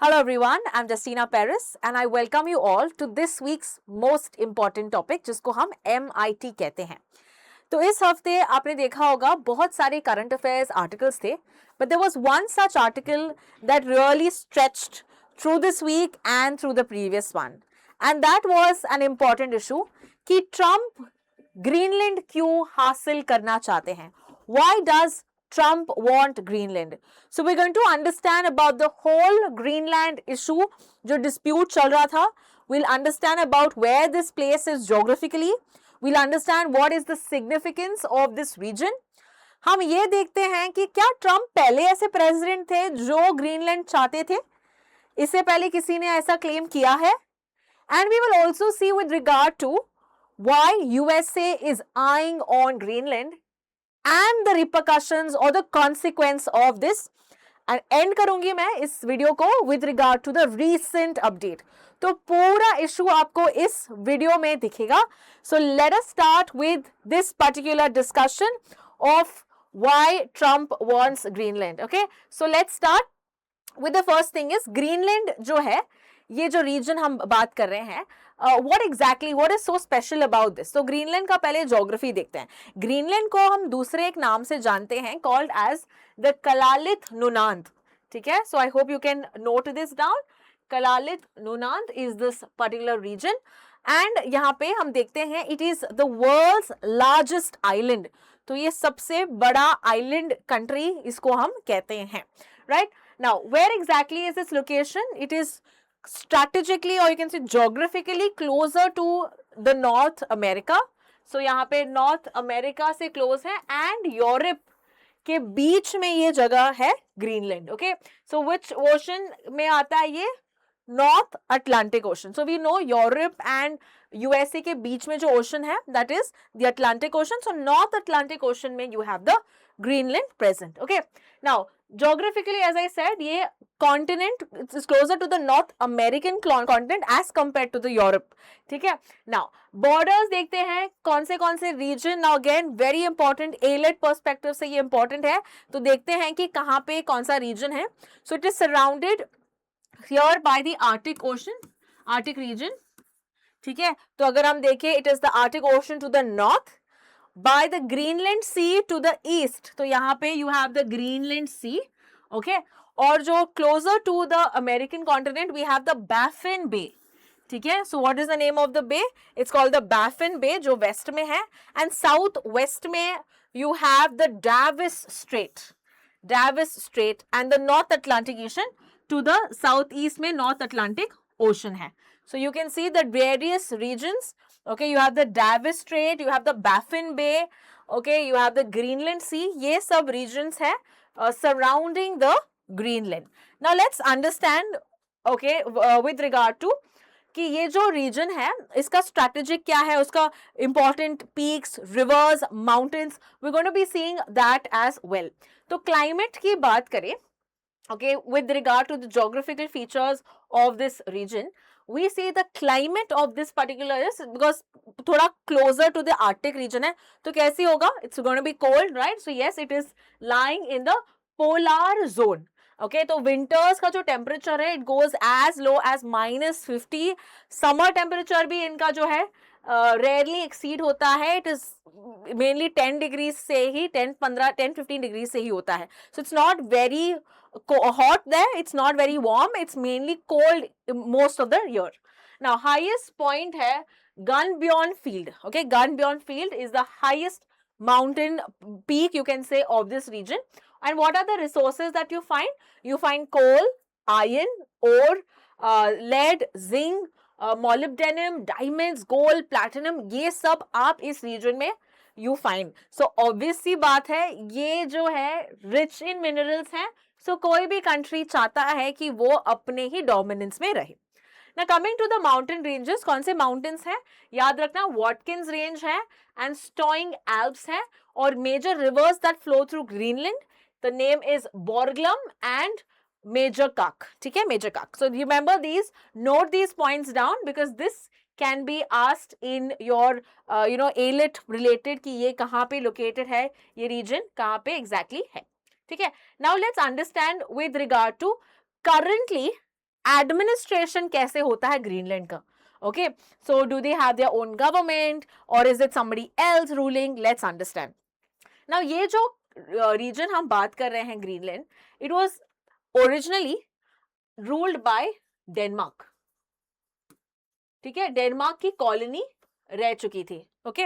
Hello everyone, I'm Justina Paris and I welcome you all to this week's most important topic जिसको हम MIT कहते हैं। तो इस हफ्ते आपने देखा होगा बहुत सारे करंट अफेयर्स आर्टिकल्स थे, but there was one such article that really stretched through this week and through the previous one, and that was an important issue कि ट्रम्प ग्रीनलैंड क्यों हासिल करना चाहते हैं? Why does Trump want Greenland? So we're going to understand about the whole Greenland issue जो dispute चल रहा था. We'll understand about where this place is geographically. We'll understand what is the significance of this region. हम ये देखते हैं कि क्या ट्रम्प पहले ऐसे प्रेसिडेंट थे जो ग्रीनलैंड चाहते थे? इससे पहले किसी ने ऐसा क्लेम किया है? And we will also see with regard to why USA is eyeing on Greenland and the repercussions or the consequence of this. And end करूंगी मैं इस वीडियो को with regard to the recent update. तो पूरा issue आपको इस video में दिखेगा. So let us start with this particular discussion of why Trump wants Greenland. Okay, so let's start with the first thing is Greenland जो है, ये जो रीजन हम बात कर रहे हैं, what is so special about this? तो ग्रीनलैंड का पहले ज्योग्राफी देखते हैं. ग्रीनलैंड को हम दूसरे एक नाम से जानते हैं, called as the Kalalit Nunaat. ठीक है, so I hope you can note this down. Kalalit Nunaat is this particular region, and यहाँ पे हम देखते हैं it is the world's largest island. तो ये सबसे बड़ा आइलैंड कंट्री इसको हम कहते हैं, right? Now, where exactly is this location? It is strategically or you can say geographically closer to the North America. So यहाँ पे North America से close है and Europe के बीच में ये जगह है Greenland. Okay, so which ocean में आता है ये? North Atlantic Ocean. So we know Europe and USA के बीच में जो ocean है, that is the Atlantic Ocean. So North Atlantic Ocean में you have the Greenland present. Okay, now geographically as I said, ये continent is closer to the North American continent as compared to the Europe. ठीक है, now borders देखते हैं कौन से region. Now again very important, ALET perspective से ये important है, तो देखते हैं कि कहाँ पे कौन सा region है. So it is surrounded here by the Arctic Ocean, Arctic region. ठीक है, तो अगर हम देखें it is the Arctic Ocean to the north, by the Greenland Sea to the east. तो यहाँ पे you have the Greenland Sea. Okay, और जो closer to the American continent we have the Baffin Bay. ठीक है, so what is the name of the bay? It's called the Baffin Bay जो west में है, and south west में you have the Davis Strait, and the North Atlantic Ocean. To the southeast में North Atlantic Ocean है. So you can see the various regions. Okay, you have the Davis Strait, you have the Baffin Bay, okay, you have the Greenland Sea. ये सब regions है surrounding the Greenland. Now let's understand, okay, with regard to कि ये जो region है इसका strategic क्या है, उसका important peaks, rivers, mountains. We're going to be seeing that as well. तो climate की बात करें, okay, with regard to the geographical features of this region, we see the climate of this particular is because थोड़ा closer to the Arctic region है, तो कैसी होगा? It's going to be cold, right? So yes, it is lying in the polar zone. Okay, तो winters का जो temperature है, it goes as low as -50. Summer temperature भी इनका जो है rarely exceed होता है. It is mainly 10 degrees से ही 10-15 degrees से ही होता है. So it's not very hot there, it's not very warm, it's mainly cold most of the year. Now highest point है Gunbjorn Field. Okay, Gunbjorn Field is the highest mountain peak you can say of this region. And what are the resources that you find? You find coal, iron, ore, lead, zinc, molybdenum, diamonds, gold, platinum. ये सब आप इस region में you find. So obvious सी बात है, ये जो है rich in minerals हैं. So कोई भी country चाहता है कि वो अपने ही dominance में रहे. Now coming to the mountain ranges, कौन से mountains हैं? याद रखना Watkins Range है and Stoing Alps है, और major rivers that flow through Greenland. The name is Borglum and Major Kak. ठीक है, Major Kak. So remember these, note these points down because this can be asked in your ALET related कि ये कहाँ पे located है, ये region कहाँ पे exactly है. ठीक है, now let's understand with regard to currently administration कैसे होता है ग्रीनलैंड का. Okay, so do they have their own government और is it somebody else ruling? Let's understand. Now ये जो रीजन हम बात कर रहे हैं Greenland, it was originally ruled by Denmark. ठीक है, डेनमार्क की कॉलोनी रह चुकी थी. Okay,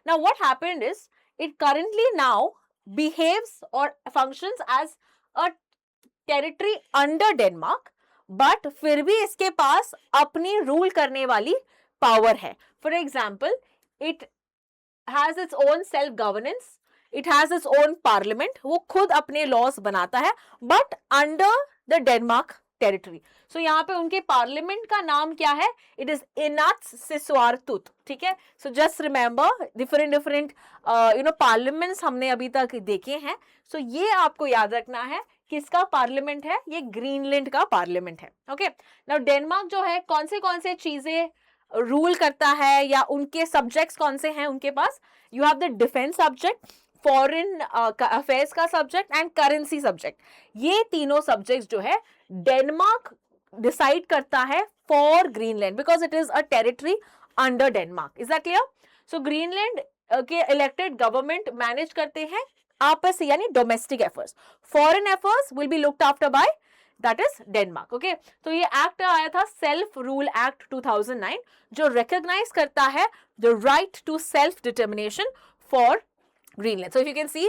now what happened is it currently now behaves और functions as a territory under Denmark, but फिर भी इसके पास अपनी रूल करने वाली पावर है. For example, it has its own self governance, it has its own parliament, वो खुद अपने लॉज बनाता है but under the Denmark territory. So यहाँ पे उनके पार्लियामेंट का नाम क्या है? It is Inatsisartut. ठीक है, so just remember different parliaments हमने अभी तक देखे हैं. सो ये आपको याद रखना है, किसका पार्लियामेंट है? ये ग्रीनलैंड का पार्लियामेंट है. ओके, नाउ डेनमार्क जो है कौन से चीजें रूल करता है या उनके सब्जेक्ट्स कौन से हैं उनके पास? You have the defence subject, foreign affairs का सब्जेक्ट एंड करेंसी सब्जेक्ट. ये तीनों सब्जेक्ट्स जो है डेनमार्क डिसाइड करता है for Greenland because it is a territory under Denmark. Is that clear? So Greenland के इलेक्टेड गवर्नमेंट मैनेज करते हैं आपस यानी domestic efforts. Foreign efforts will be looked after by that is Denmark. Okay, तो ये act आया था self rule act 2009 जो रिकॉग्नाइज करता है the right to self determination for Greenland. So if you can see,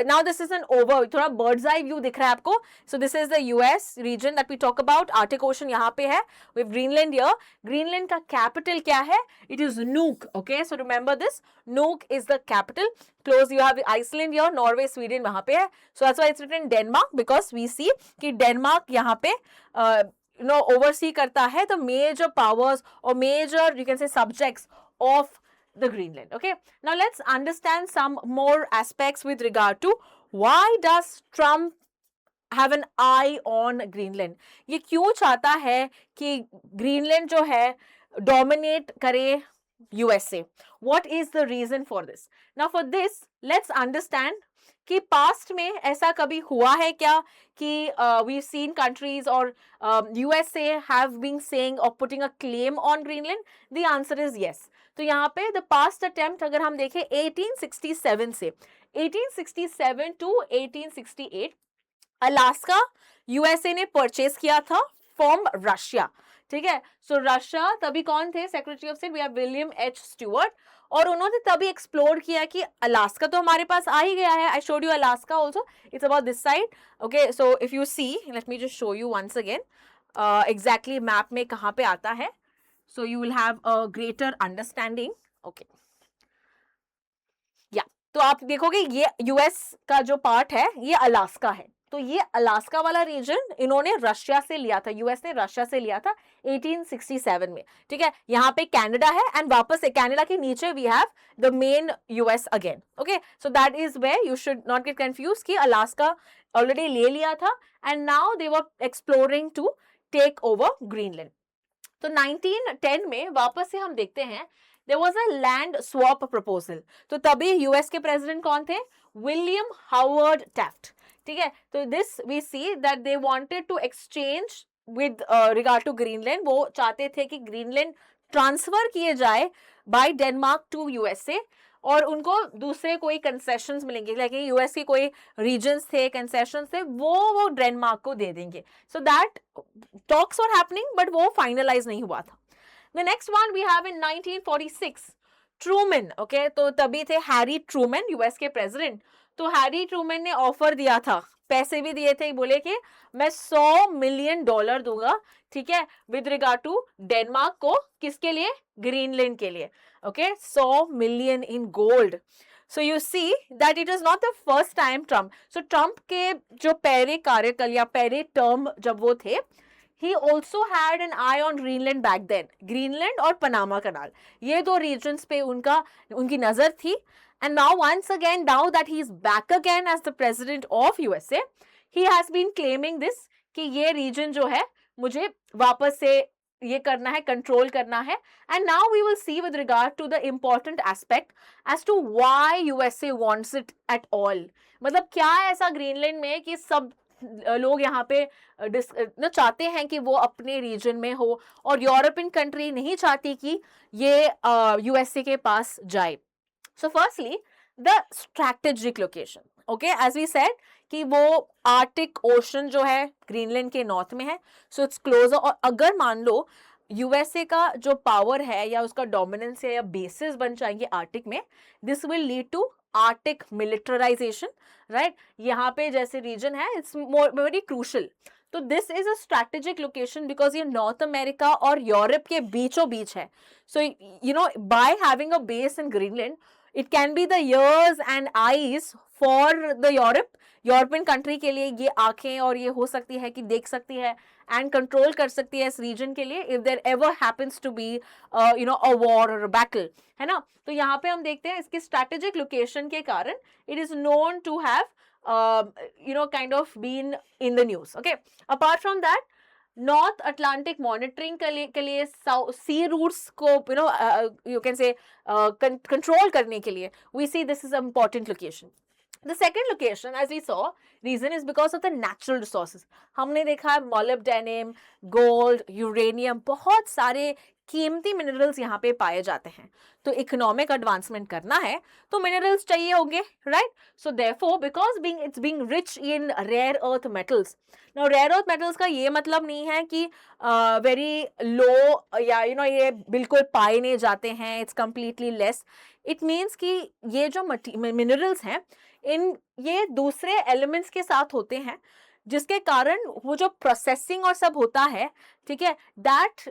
now this is an over, थोड़ा bird's eye view दिख रहा है आपको. So this is the US region that we talk about. Arctic Ocean यहाँ पे है. With Greenland here. Greenland का capital क्या है? It is Nuuk. Okay, so remember this. Nuuk is the capital. Close you have Iceland here, Norway, Sweden वहाँ पे है. So that's why it's written Denmark because we see कि Denmark यहाँ पे oversee करता है the major powers or major you can say subjects of the Greenland. Okay, now let's understand some more aspects with regard to why does Trump have an eye on Greenland. ये क्यों चाहता है कि Greenland जो है dominate करे USA? What is the reason for this? Now for this let's understand कि past में ऐसा कभी हुआ है क्या कि we've seen countries or USA have been saying or putting a claim on Greenland? The answer is yes. तो यहाँ पे द पास्ट अटेम्प्ट अगर हम देखें 1867 से 1867 टू 1868 अलास्का यूएसए ने परचेज किया था फ्रॉम रशिया. ठीक है, सो रशिया तभी कौन थे? Secretary of state we have William H Stuart. और उन्होंने तभी एक्सप्लोर किया कि अलास्का तो हमारे पास आ ही गया है. I showed you Alaska also, it's about this side. Okay, so if you see, let me just show you once again exactly map में कहाँ पे आता है. So you will have a greater understanding. Okay. Yeah. तो आप देखोगे ये US का जो पार्ट है ये अलास्का है. तो ये अलास्का वाला रीजन इन्होंने रशिया से लिया था, यूएस ने रशिया से लिया था 1867 में. ठीक है, यहाँ पे कनाडा है एंड वापस से कनाडा के नीचे we have the main US again. Okay, so that is where you should not get confuse कि अलास्का ऑलरेडी ले लिया था and now they were exploring to take over Greenland. तो 1910 में वापस से हम देखते हैं there was a land swap proposal. तो तभी यूएस के प्रेसिडेंट कौन थे? William Howard Taft. ठीक है, तो this we see that they wanted to exchange with regard to Greenland. वो चाहते थे कि ग्रीनलैंड ट्रांसफर किए जाए बाय डेनमार्क टू यूएसए और उनको दूसरे कोई कंसेशंस मिलेंगे, लाइक यूएस के कोई रीजन्स थे, कंसेशंस थे, वो डेनमार्क को दे देंगे. So that talks were happening but वो फाइनलाइज नहीं हुआ था. The next one we have in 1946 Truman. Okay, तो तभी थे हैरी ट्रूमैन यूएस के प्रेसिडेंट. तो हैरी ट्रूमैन ने ऑफर दिया था, पैसे भी दिए थे, बोले कि मैं $100 मिलियन दूंगा. ठीक है, विद रिगार्ड टू डेनमार्क को, किसके लिए? ग्रीनलैंड के लिए. Okay, $100 million in gold. So you see that it is not the first time Trump. So Trump के जो पहले कार्यकाल या पहले टर्म जब वो थे, he also had an eye on Greenland back then. Greenland और पनामा कनाल, ये दो regions पे उनकी नजर थी. And now once again, now that he is back again as the president of USA, he has been claiming this कि ये region जो है मुझे वापस से ये करना है, कंट्रोल करना है. And now we will see with regard to the important aspect as to why USA wants it at all. मतलब क्या है ऐसा ग्रीनलैंड में कि सब लोग यहाँ पे चाहते हैं कि वो अपने रीजन में हो, और यूरोपियन कंट्री नहीं चाहती कि ये यूएसए के पास जाए. So firstly the strategic location. Okay, as we said कि वो आर्टिक ओशन जो है ग्रीनलैंड के नॉर्थ में है, सो इट्स क्लोजर. और अगर मान लो यूएसए का जो पावर है या उसका डोमिनेंस है या बेसिस बन जाएंगे आर्टिक में, this will lead to Arctic militarisation, right. यहाँ पे जैसे रीजन है, इट्स वेरी क्रूशल. तो this is a strategic location because ये नॉर्थ अमेरिका और यूरोप के बीचों बीच है. So you know, by having a base in Greenland, it can be the ears and eyes for the European country के लिए. ये आंखें और ये हो सकती है कि देख सकती है एंड कंट्रोल कर सकती है इस रीजन के लिए, if there ever happens to be you know a war और अ बैटल, है ना. तो यहाँ पे हम देखते हैं इसके स्ट्रैटेजिक लोकेशन के कारण it is known to have you know kind of been in the news. Okay, apart from that, North Atlantic monitoring के लिए सी रूट्स को यू कैन से कंट्रोल करने के लिए we see this is important location. The second location, as we saw, region is because of the natural resources. हमने देखा है molybdenum, gold, uranium, बहुत सारे कीमती मिनरल्स यहाँ पे पाए जाते हैं. तो इकोनॉमिक एडवांसमेंट करना है तो मिनरल्स चाहिए होंगे, right. So therefore because it's being rich in rare earth metals. Now rare earth metals का ये मतलब नहीं है कि वेरी लो या यू नो ये बिल्कुल पाए नहीं जाते हैं, it's completely less. It means कि ये जो मिनरल्स हैं इन ये दूसरे एलिमेंट्स के साथ होते हैं, जिसके कारण वो जो प्रोसेसिंग और सब होता है, ठीक है, that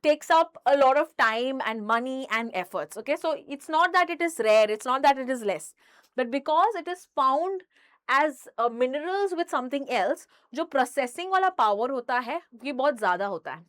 takes up a lot of time and money and efforts. Okay, so it's not that it is rare, it's not that it is less, but because it is found as minerals with something else, जो processing वाला power होता है ये बहुत ज़्यादा होता है,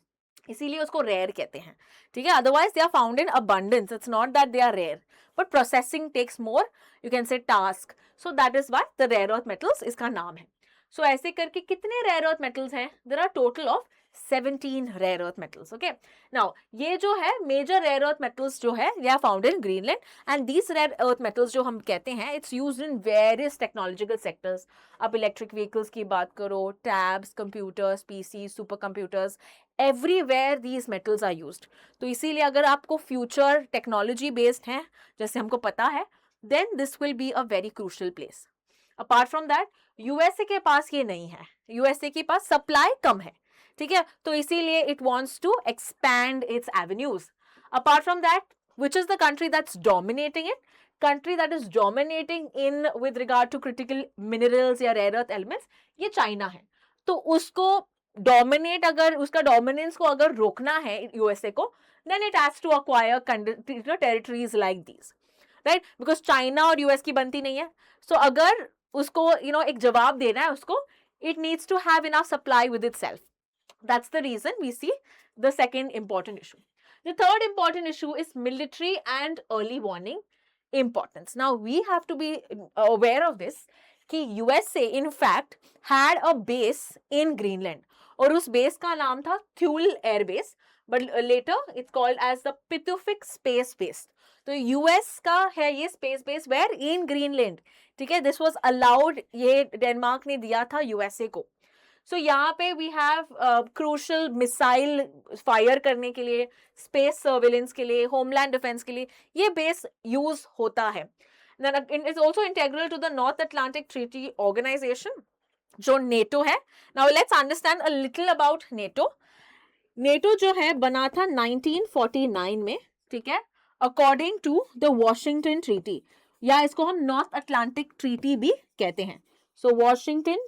इसीलिए उसको rare कहते हैं, ठीक है. otherwise they are found in abundance, it's not that they are rare, but processing takes more, you can say, task. so that is why the rare earth metals इसका नाम है. so ऐसे करके कितने rare earth metals हैं? there are total of 17 rare earth metals. Okay, now ये जो है major rare earth metals जो है they are found in Greenland, and these rare earth metals जो हम कहते हैं it's used in various technological sectors. अब electric vehicles की बात करो, tabs, computers, PCs, supercomputers, everywhere these metals are used. तो इसीलिए अगर आपको future technology based है, जैसे हमको पता है, then this will be a very crucial place. Apart from that, USA के पास ये नहीं है, USA के पास supply कम है, ठीक है. तो इसीलिए it wants to expand its avenues. Apart from that, which is the country that's dominating it? Country that is dominating in with regard to critical minerals या rare earth elements, ये China है. तो उसको dominate, अगर उसका dominance को अगर रोकना है USA को, then it has to acquire territories like these, right? Because China और US की बनती नहीं है. So अगर उसको एक जवाब देना है उसको, it needs to have enough supply with itself. That's the reason we see the second important issue. The third important issue is military and early warning importance. Now we have to be aware of this कि USA in fact had a base in Greenland, और उस base का नाम था Thule Air Base, but later it's called as the Pituffik Space Base. तो US का है ये space base where in Greenland, ठीक है. This was allowed, ये डेनमार्क ने दिया था USA को. सो यहाँ पे we have crucial missile fire करने के लिए, स्पेस सर्विलेंस के लिए, होमलैंड डिफेंस के लिए ये बेस यूज होता है. It is also integral to the North Atlantic Treaty Organisation जो नेटो है. Now let's understand a little about NATO. NATO जो है बना था 1949 में, ठीक है, according to the Washington treaty, या इसको हम नॉर्थ अटलांटिक ट्रीटी भी कहते हैं. So Washington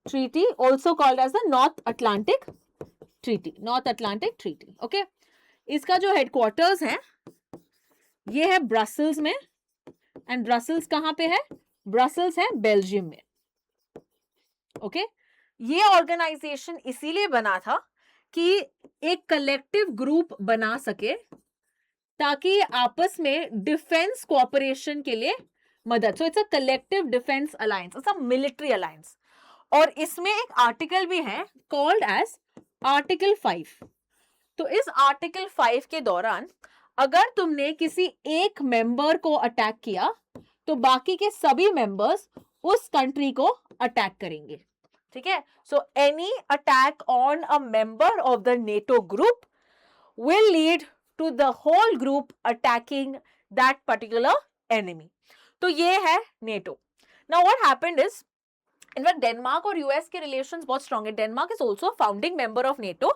Treaty, also called as the North Atlantic Treaty. North Atlantic Treaty. Okay. इसका जो headquarters है ये है ब्रसल्स में, and ब्रसल्स कहाँ पे है? ब्रसल्स है बेल्जियम में. Okay. ये ऑर्गेनाइजेशन इसीलिए बना था कि एक कलेक्टिव ग्रुप बना सके ताकि आपस में डिफेंस कोऑपरेशन के लिए मदद. So it's a collective defense alliance. It's a military alliance. और इसमें एक आर्टिकल भी है कॉल्ड एज आर्टिकल 5. तो इस आर्टिकल 5 के दौरान अगर तुमने किसी एक मेंबर को अटैक किया तो बाकी के सभी मेंबर्स उस कंट्री को अटैक करेंगे. ठीक है, so any attack on a member of the NATO group will lead to the whole group attacking that particular enemy. तो ये है NATO. Now what happened is, in fact Denmark और US के relations बहुत strong है. Denmark is also founding member of NATO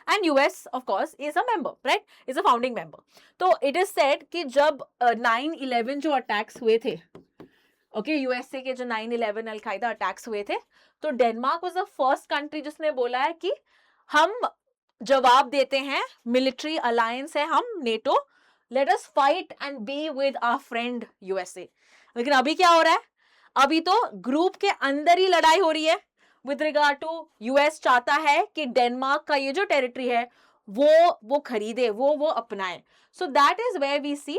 and US of course is a member, right, is a founding member. तो it is said कि जब 9/11 जो attacks हुए थे, ओके, यूएसए के जो 9/11 अलकायदा अटैक्स हुए थे, तो Denmark was the first country जिसने बोला है कि हम जवाब देते हैं, मिलिट्री अलायंस है हम NATO, let us fight and be with our friend USA. लेकिन अभी क्या हो रहा है, अभी तो ग्रुप के अंदर ही लड़ाई हो रही है विद रिगार्ड टू, यूएस चाहता है कि डेनमार्क का ये जो टेरिटरी है वो खरीदे, वो अपनाए. So that is where we see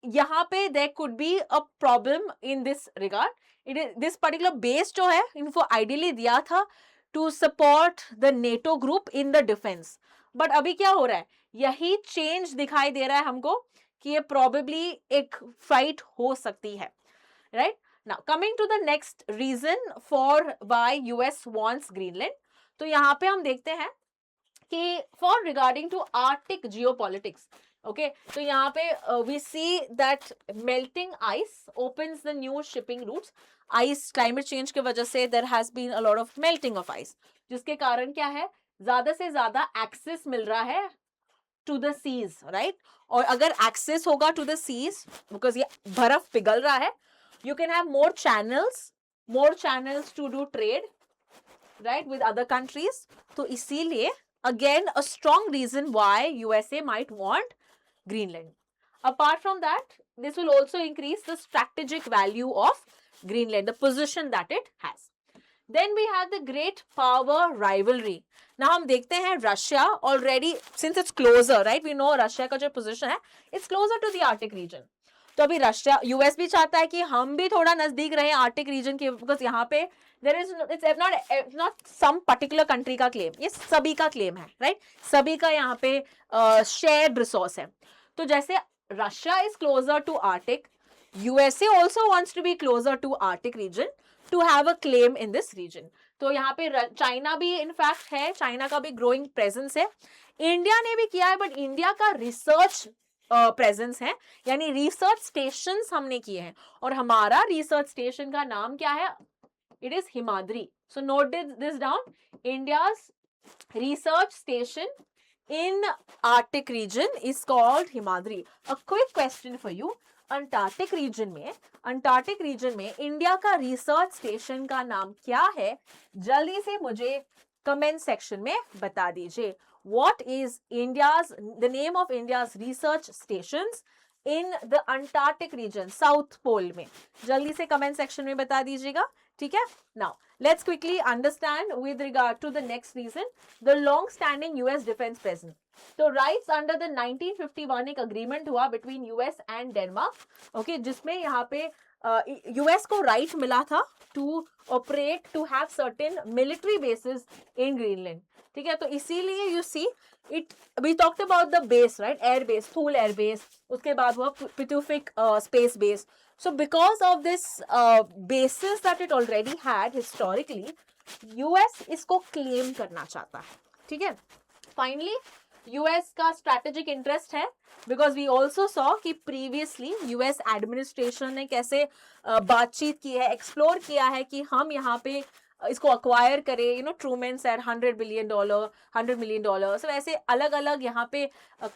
यहाँ पे there could be a problem in this regard. It is this particular base जो है इनको आइडियली दिया था to support the NATO group in the defence. But अभी क्या हो रहा है, यही चेंज दिखाई दे रहा है हमको कि ये प्रोबेबली एक फाइट हो सकती है, right. Now coming to the next region for why US wants Greenland. तो यहाँ पे हम देखते हैं कि for regarding to Arctic geopolitics, okay, तो यहाँ पे we see that melting ice opens the new shipping routes. Ice climate change की वजह से there has been a lot of melting of ice, जिसके कारण क्या है, ज्यादा से ज्यादा एक्सेस मिल रहा है टू द सीज, राइट. और अगर एक्सेस होगा टू द सीज, बिकॉज ये बर्फ पिघल रहा है, you can have more channels to do trade, right, with other countries. तो इसीलिए again a strong reason why USA might want Greenland. Apart from that, this will also increase the strategic value of Greenland, the position that it has. Then we have the great power rivalry. Now हम देखते हैं Russia already, since it's closer, right, we know Russia का जो position है, it's closer to the Arctic region. तो अभी Russia, US भी चाहता है कि हम भी थोड़ा नजदीक रहे आर्टिक रीजन के, बिकॉज यहाँ पे there is, it's not some particular country का क्लेम, ये सभी का क्लेम है, राइट, सभी का यहाँ पे शेयर्ड रिसोर्स है. तो जैसे Russia is closer to Arctic, USA also wants to be closer to Arctic region to have a claim in this region. तो यहाँ पे चाइना भी इनफैक्ट है, चाइना का भी ग्रोइंग प्रेजेंस है, इंडिया ने भी किया है, बट इंडिया का रिसर्च प्रेजेंस है, यानी रिसर्च स्टेशंस हमने किए हैं, और हमारा रिसर्च स्टेशन का नाम क्या है, it is Himadri. So note this down, India's research station in Arctic region is called Himadri. A quick question for you, Antarctic region में इंडिया का रिसर्च स्टेशन का नाम क्या है, जल्दी से मुझे कमेंट सेक्शन में बता दीजिए. What is the name of India's research stations in the Antarctic region, South Pole में, जल्दी से कमेंट सेक्शन में बता दीजिएगा, ठीक है. Now let's quickly understand with regard to the next reason, the long standing US defense presence. तो rights under the 1951 एक अग्रीमेंट हुआ between US and Denmark, okay, जिसमें यहाँ पे यूएस को राइट मिला था to operate, to have certain military basis in Greenland, ठीक है. तो इसीलिए you see it, we talked about the base, right, air base, Thule air base, उसके बाद हुआ Pacific space base. So because of this basis that it already had historically, US इसको claim करना चाहता है, ठीक है. फाइनली यूएस का स्ट्रैटेजिक इंटरेस्ट है, बिकॉज वी ऑल्सो सॉ कि प्रीवियसली यूएस एडमिनिस्ट्रेशन ने कैसे बातचीत की है, एक्सप्लोर किया है कि हम यहाँ पे इसको अक्वायर करें, you know, Truman said $100 million. So ऐसे अलग अलग यहाँ पे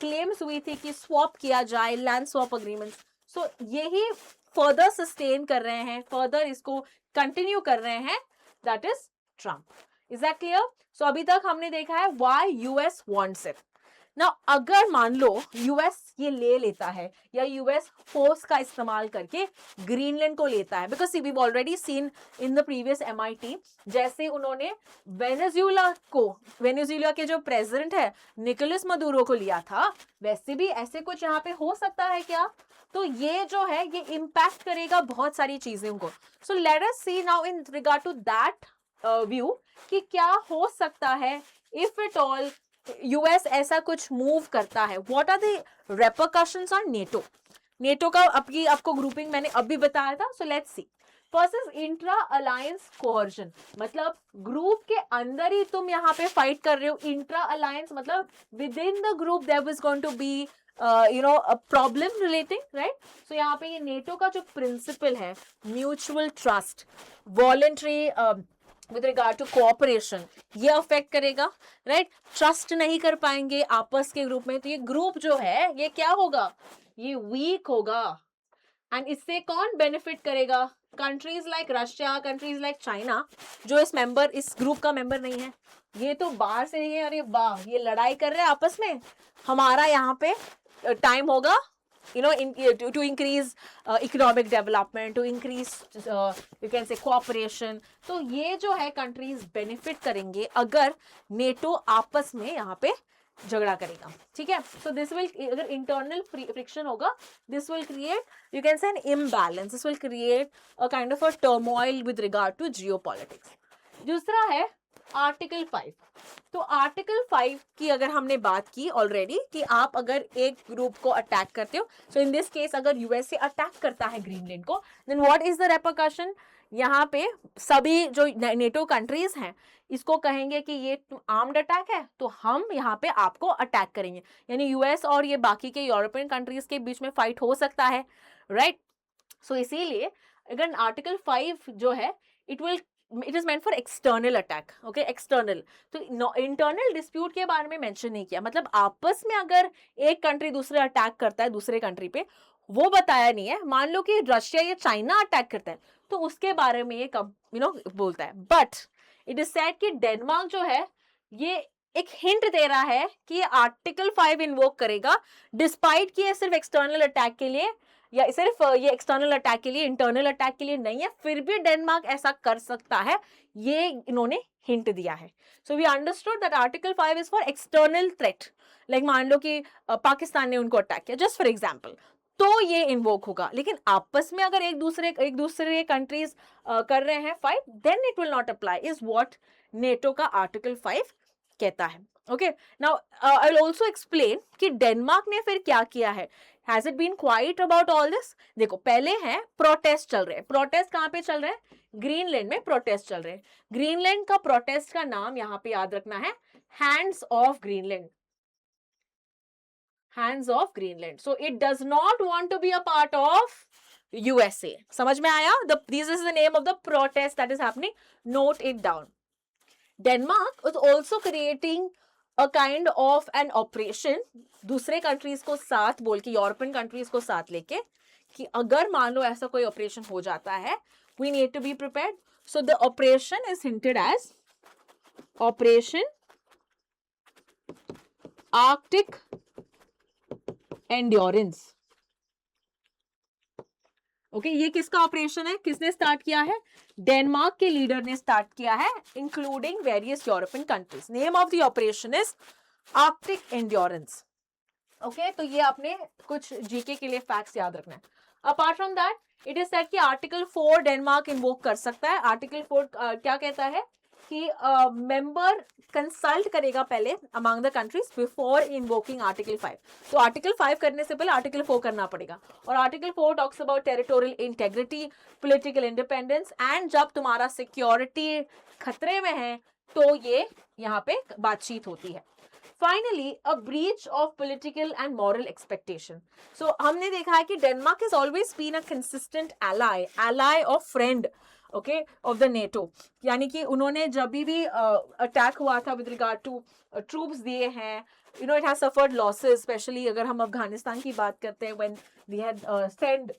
क्लेम्स हुई थी कि स्वैप किया जाए, लैंड स्वैप अग्रीमेंट्स. सो यही फर्दर सस्टेन कर रहे हैं, फर्दर इसको कंटिन्यू कर रहे हैं, that is Trump. Is that clear? So अभी तक हमने देखा है व्हाई यूएस वांट्स इट. ना अगर मान लो यूएस ये ले लेता है, या यूएस फोर्स का इस्तेमाल करके ग्रीनलैंड को लेता है, because we already seen in the previous MIT, जैसे उन्होंने वेनेजुएला के जो प्रेसिडेंट है निकोलस मदुरो को लिया था, वैसे भी ऐसे कुछ यहाँ पे हो सकता है क्या. तो ये जो है ये इम्पैक्ट करेगा बहुत सारी चीजों को. So let us see now in regard to that view कि क्या हो सकता है इफ इट ऑल यूएस ऐसा कुछ मूव करता है, what are the repercussions on NATO. NATO का आपको ग्रुपिंग मैंने अभी बताया था. So let's see, versus intra alliance cohesion, मतलब ग्रुप के अंदर ही तुम यहाँ पे फाइट कर रहे हो. इंट्रा अलायंस मतलब within the group there was going to be a problem relating, right? So यहाँ पे ये नेटो का जो प्रिंसिपल है, mutual trust, voluntary with regard to cooperation, ये अफेक्ट करेगा, राइट? ट्रस्ट नहीं कर पाएंगे आपस के ग्रुप में, तो ये ग्रुप जो है ये क्या होगा, ये वीक होगा. एंड इससे कौन बेनिफिट करेगा? Countries like Russia, countries like China, जो इस ग्रुप का मेंबर नहीं है. ये तो बाहर से ये, अरे वाह, ये लड़ाई कर रहे हैं आपस में, हमारा यहाँ पे टाइम होगा, to increase economic development, to increase you can say cooperation. तो ये जो है कंट्रीज बेनिफिट करेंगे अगर नेटो आपस में यहाँ पे झगड़ा करेगा, ठीक है? सो दिस विल, अगर इंटरनल फ्रिक्शन होगा, this will create, you can say, an imbalance, this will create a kind of a turmoil with regard to geopolitics. दूसरा है आर्टिकल 5. तो आर्टिकल 5 की अगर हमने बात की ऑलरेडी कि आप अगर एक ग्रुप को अटैक करते हो, सो इन दिस केस अगर यूएसए अटैक करता है ग्रीनलैंड को, then what is the repercussion? यहाँ पे सभी जो नेटो कंट्रीज हैं इसको कहेंगे कि ये आर्म्ड अटैक है, तो हम यहाँ पे आपको अटैक करेंगे. यानी यूएस और ये बाकी के यूरोपियन कंट्रीज के बीच में फाइट हो सकता है, राइट? सो इसीलिए अगर आर्टिकल 5 जो है, it is meant for external attack, okay? External, तो इंटरनल डिस्प्यूट के बारे में मेंशन नहीं किया. मतलब आपस में अगर एक कंट्री दूसरे अटैक करता है दूसरे कंट्री पे, वो बताया नहीं है. मान लो कि रशिया या चाइना अटैक करता है, तो उसके बारे में ये बोलता है. बट इट इज सेड कि डेनमार्क जो है ये एक हिंट दे रहा है कि आर्टिकल 5 इन्वोक करेगा, डिस्पाइट कि ये सिर्फ एक्सटर्नल अटैक के लिए, या सिर्फ ये एक्सटर्नल अटैक के लिए, इंटरनल अटैक के लिए नहीं है, फिर भी डेनमार्क ऐसा कर सकता है, ये इन्होंने हिंट दिया है. So we understood that article 5 is for external threat. Like मान लो कि पाकिस्तान ने उनको अटैक किया, जस्ट फॉर एग्जाम्पल, तो ये इन्वोक होगा. लेकिन आपस में अगर एक दूसरे कंट्रीज कर रहे हैं fight, then it will not apply, is what NATO का आर्टिकल 5 कहता है. Okay, now I will also explain कि डेनमार्क ने फिर क्या किया है. Has it been quiet about all this? देखो, पहले हैं प्रोटेस्ट चल रहे हैं. प्रोटेस्ट कहाँ पे चल रहे हैं? ग्रीनलैंड में प्रोटेस्ट चल रहे हैं. ग्रीनलैंड का प्रोटेस्ट का नाम यहाँ पे याद रखना है, hands off Greenland. Hands off Greenland. So it does not want to be a part of USA. समझ में आया? This is the name of the protest that is happening. Note it down. Denmark is also creating a kind of an operation, दूसरे countries को साथ बोल के, European countries को साथ लेके, कि अगर मान लो ऐसा कोई ऑपरेशन हो जाता है, we need to be prepared. So the operation is hinted as operation Arctic endurance. Okay, ये किसका ऑपरेशन है? किसने स्टार्ट किया है? डेनमार्क के लीडर ने स्टार्ट किया है, including various European countries. Name of the operation is Arctic endurance. Okay, तो ये आपने कुछ जीके के लिए फैक्ट्स याद रखना है. Apart from that, it is said कि आर्टिकल 4 डेनमार्क इन्वोक कर सकता है. आर्टिकल 4 क्या कहता है कि मेंबर कंसल्ट करेगा पहले among the countries before invoking article 5. तो आर्टिकल 5 करने से पहले आर्टिकल 4 करना पड़ेगा. और article 4 talks about territorial integrity, political independence, and जब तुम्हारा सिक्योरिटी खतरे में है तो ये यहाँ पे बातचीत होती है. Finally, a breach of political and moral expectation. So हमने देखा है कि Denmark is always been a consistent ally of friend, okay, of the NATO. यानी कि उन्होंने जब भी अटैक हुआ था विद रिगार्ड टू ट्रूप्स दिए हैं, it has suffered losses. Specially अगर हम अफगानिस्तान की बात करते हैं, व्हेन दे हैड सेंड,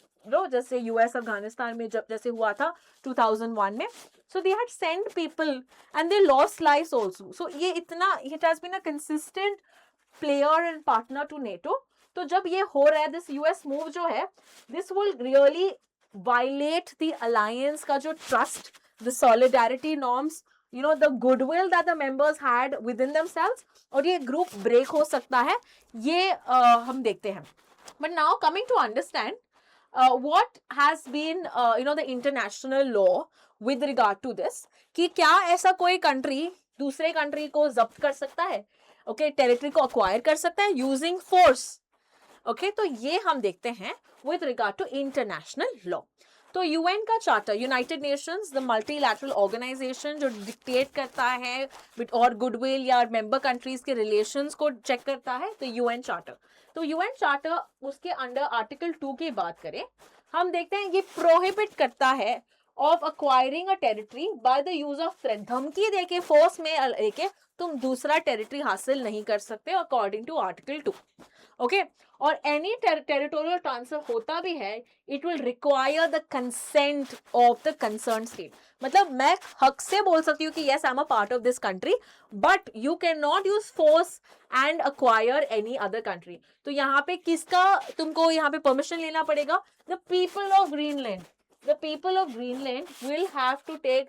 जैसे यूएस अफगानिस्तान में जब जैसे हुआ था 2001 में, so they had sent people and they lost lives also. So ये इतना, it has been a consistent player and partner to NATO. तो जब ये हो रहा है, this US move जो है, this will really violate the alliance का जो trust, the solidarity norms, the goodwill that the members had within themselves, और ये group break हो सकता है, ये हम देखते हैं. But now coming to understand what has been the international law with regard to this, कि क्या ऐसा कोई कंट्री दूसरे कंट्री को जब्त कर सकता है, ओके, टेरिटरी को अक्वायर कर सकता है यूजिंग फोर्स. ओके, तो ये हम देखते हैं with regard to international law. तो यूएन का charter, United Nations, the multilateral organisation, जो डिक्टेट करता है और गुडविल या मेंबर कंट्रीज के रिलेशंस को चेक करता है, तो यूएन चार्टर। तो यूएन चार्टर, उसके अंडर आर्टिकल 2 की बात करें, हम देखते हैं ये प्रोहिबिट करता है of acquiring a territory by the use of threat. धमकी देके, फोर्स में लेके तुम दूसरा टेरिटरी हासिल नहीं कर सकते अकॉर्डिंग टू आर्टिकल 2। ओके, और एनी टेरिटोरियल ट्रांसफर होता भी है, it will require the consent of the concern state. मतलब मैं हक से बोल सकती हूँ कि yes I am a part of this country, but you can not use force and acquire any other country. तो यहाँ पे किसका तुमको यहाँ पे परमिशन लेना पड़ेगा? The people of Greenland. The people of Greenland will have to take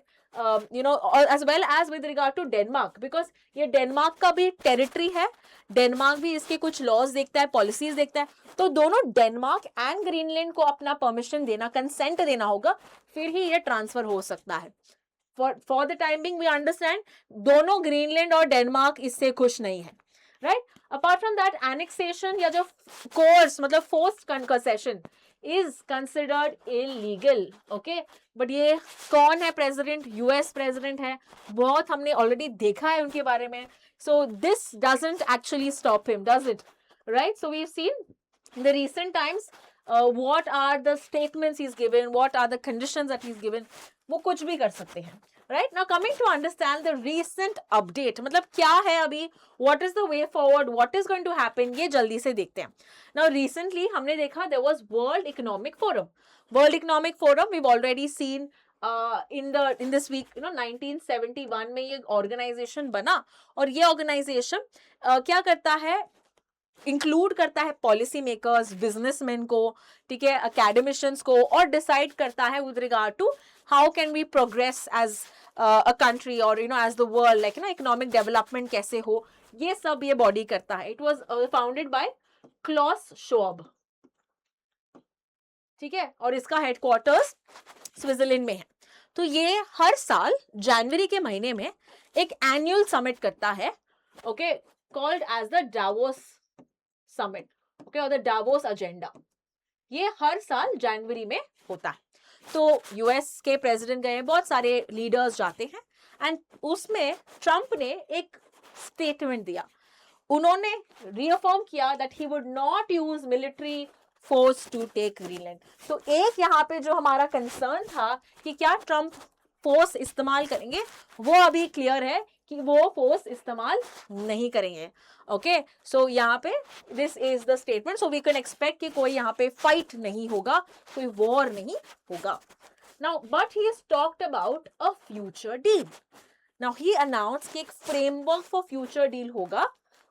as well as with regard to Denmark, because ये डेनमार्क का भी टेरिटरी है, डेनमार्क भी इसके कुछ लॉज देखता है, पॉलिसीज देखता है, तो दोनों डेनमार्क एंड ग्रीनलैंड को अपना परमिशन देना, कंसेंट देना होगा, फिर ही ये ट्रांसफर हो सकता है। For the time being we understand दोनों ग्रीनलैंड और डेनमार्क इससे खुश नहीं है, right. Apart from that, annexation या जो कोर्स मतलब forced concession is considered illegal, okay? But ये कौन है प्रेसिडेंट? यूएस प्रेसिडेंट है, बहुत हमने ऑलरेडी देखा है उनके बारे में। so this doesn't actually stop him, does it? right? so we've seen in the recent times what are the statements he's given, what are the conditions that he's given, वो कुछ भी कर सकते हैं, right? now coming to understand the recent update, मतलब क्या है अभी, what is the way forward, what is going to happen, ये जल्दी से देखते हैं। now recently हमने देखा there was World Economic Forum, we've already seen in this week, 1971 में ये ऑर्गेनाइजेशन बना, और ये ऑर्गेनाइजेशन क्या करता है, इंक्लूड करता है पॉलिसी मेकर्स, बिजनेसमैन को, ठीक है, एकेडमिशियंस को, और डिसाइड करता है with regard to how can we progress as a country और as the world, like economic development कैसे हो, ये सब ये बॉडी करता है। It was founded by Klaus Schwab, ठीक है, और इसका हेडक्वार्टर्स स्विट्जरलैंड में है। तो ये हर साल जनवरी के महीने में एक एनुअल समिट करता है, okay, called as the Davos summit, okay, और द डावोस एजेंडा। ये हर साल जनवरी में होता है। तो यूएस के प्रेसिडेंट गए, बहुत सारे लीडर्स जाते हैं, एंड उसमें ट्रंप ने एक स्टेटमेंट दिया। उन्होंने रिअफर्म किया that he would not use military force to take Greenland. तो एक यहाँ पे जो हमारा कंसर्न था कि क्या ट्रंप फोर्स इस्तेमाल करेंगे, वो अभी क्लियर है कि वो फोर्स इस्तेमाल नहीं करेंगे। ओके, सो यहाँ पे this is the statement, so we can expect कि कोई यहाँ पे फाइट नहीं होगा, कोई वॉर नहीं होगा। Now but he has talked about a future deal. Now he announce कि एक फ्रेमवर्क फॉर फ्यूचर डील होगा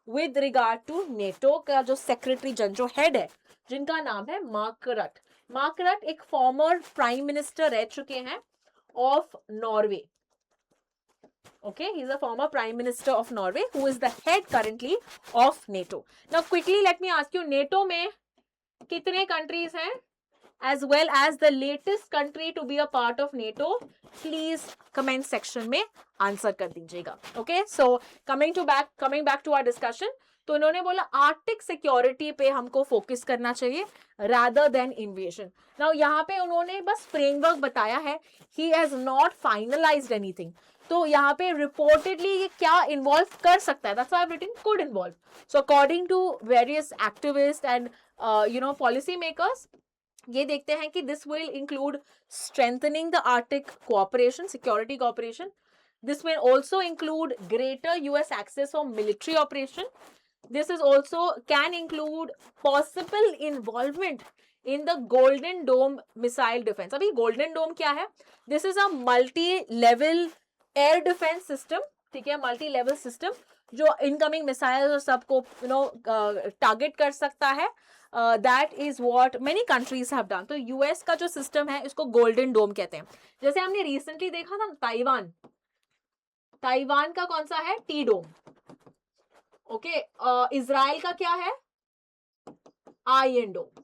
विद रिगार्ड टू नेटो का जो सेक्रेटरी जनरल, जो हेड है, जिनका नाम है मार्क रट। मार्क रट एक फॉर्मर प्राइम मिनिस्टर रह चुके हैं of Norway. Okay, he's a former prime minister of Norway who is the head currently of NATO. Now quickly let me ask you, NATO में कितने countries हैं, as well as the latest country to be a part of NATO, please comment section में answer कर दीजिएगा। Okay, so coming back to our discussion, तो उन्होंने बोला Arctic security पे हमको फोकस करना चाहिए rather than invasion. Now यहाँ पे उन्होंने बस फ्रेमवर्क बताया है, he has not finalized anything. तो यहाँ पे रिपोर्टेडली ये क्या इन्वॉल्व कर सकता है, that's why I've written could involve. So according to various activists and policy makers, ये देखते हैं कि this will include strengthening the Arctic cooperation, security cooperation. This will also include greater US access for military operation. This is also can include possible involvement in the Golden Dome missile defense. अभी Golden Dome क्या है? This is a multi-level air defence system, ठीक है, multi level system जो incoming missile और सबको target कर सकता है। That is what many countries have done. तो यूएस का जो सिस्टम है इसको गोल्डन डोम कहते हैं। जैसे हमने रिसेंटली देखा था ताइवान का कौन सा है, टी डोम। ओके, इजराइल का क्या है, आयरन डोम,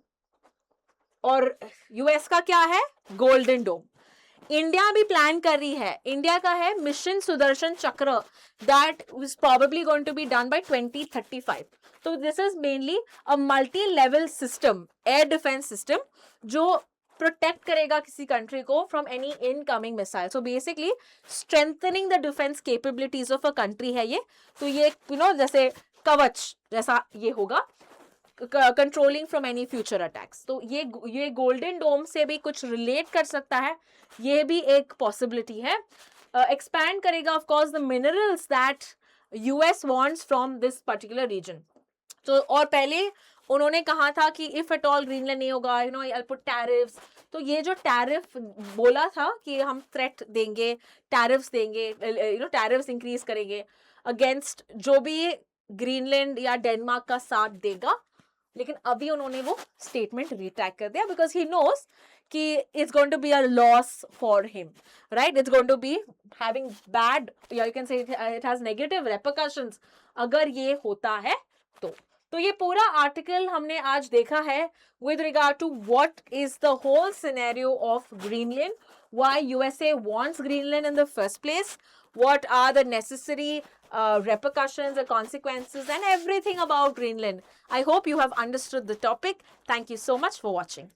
और यूएस का क्या है, गोल्डन डोम। इंडिया भी प्लान कर रही है, इंडिया का है mission Sudarshan Chakra, that is probably going to be done by 2035। तो this is mainly a multi level system, air defence system, जो प्रोटेक्ट करेगा किसी कंट्री को from any incoming missile. So basically strengthening the defence capabilities of a country है ये. तो ये जैसे कवच जैसा ये होगा, controlling from any future attacks. तो ये गोल्डन डोम से भी कुछ रिलेट कर सकता है, ये भी एक पॉसिबिलिटी है. एक्सपैंड करेगा of course the minerals that US wants from this particular region. तो और पहले उन्होंने कहा था कि इफ एट ऑल ग्रीनलैंड नहीं होगा, आई पुट टैरिफ्स. तो ये जो टैरिफ बोला था कि हम थ्रेट देंगे, टैरिफ्स देंगे, टैरिफ्स इंक्रीज करेंगे अगेंस्ट जो भी ग्रीनलैंड या डेनमार्क का साथ देगा. लेकिन अभी उन्होंने वो स्टेटमेंट रिट्रैक्ट कर दिया बिकॉज ही नोस कि it's going to be a loss for him, right. It's going to be having bad, या you can say it has negative repercussions अगर ये होता है तो ये पूरा आर्टिकल हमने आज देखा है with regard to what is the whole scenario of Greenland, why USA wants Greenland in the first place, what are the necessary repercussions and consequences and everything about Greenland. I hope you have understood the topic. Thank you so much for watching.